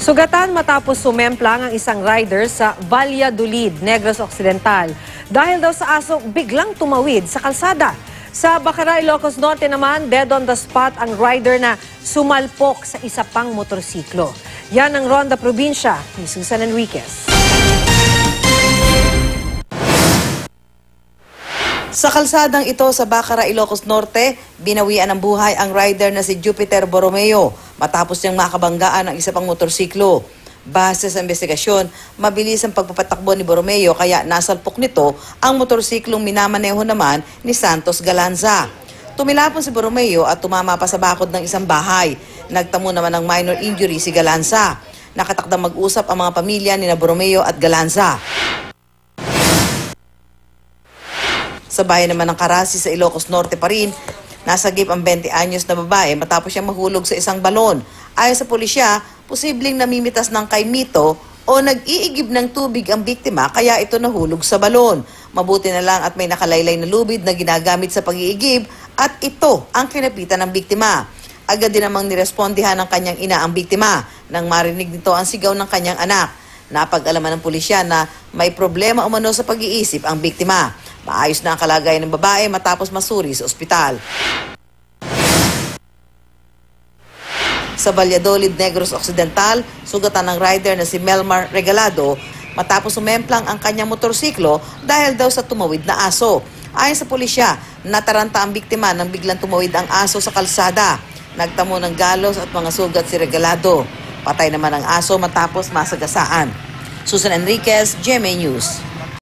Sugatan matapos sumemplang ang isang rider sa Valladolid, Negros Occidental. Dahil daw sa aso biglang tumawid sa kalsada. Sa Bacaray, Ilocos Norte naman, dead on the spot ang rider na sumalpok sa isa pang motorsiklo. Yan ang Ronda Probinsya ni Susan Enriquez. Sa kalsadang ito sa Bacaray, Ilocos Norte, binawian ng buhay ang rider na si Jupiter Borromeo matapos niyang makabanggaan ang isa pang motorsiklo. Base sa investigasyon, mabilis ang pagpapatakbo ni Borromeo kaya nasalpok nito ang motorsiklong minamaneho naman ni Santos Galanza. Tumilapon si Borromeo at tumama pa sa bakod ng isang bahay. Nagtamo naman ng minor injury si Galanza. Nakatakdang mag-usap ang mga pamilya ni Borromeo at Galanza. Sa bayan naman ng Carasi sa Ilocos Norte pa rin, nasagip ang 20 anyos na babae matapos siyang mahulog sa isang balon. Ayon sa pulisya, posibleng namimitas ng kaimito o nag-iigib ng tubig ang biktima kaya ito nahulog sa balon. Mabuti na lang at may nakalaylay na lubid na ginagamit sa pag-iigib at ito ang kinapitan ng biktima. Agad din namang nirespondihan ng kanyang ina ang biktima nang marinig nito ang sigaw ng kanyang anak. Napag-alaman ng pulisya na may problema umano sa pag-iisip ang biktima. Maayos na ang kalagayan ng babae matapos masuri sa ospital. Sa Valladolid, Negros Occidental, sugatan ng rider na si Melmar Regalado matapos sumemplang ang kanyang motorsiklo dahil daw sa tumawid na aso. Ayon sa pulisya, nataranta ang biktima nang biglang tumawid ang aso sa kalsada. Nagtamo ng galos at mga sugat si Regalado. Patay naman ang aso matapos masagasaan. Susan Enriquez, GMA News.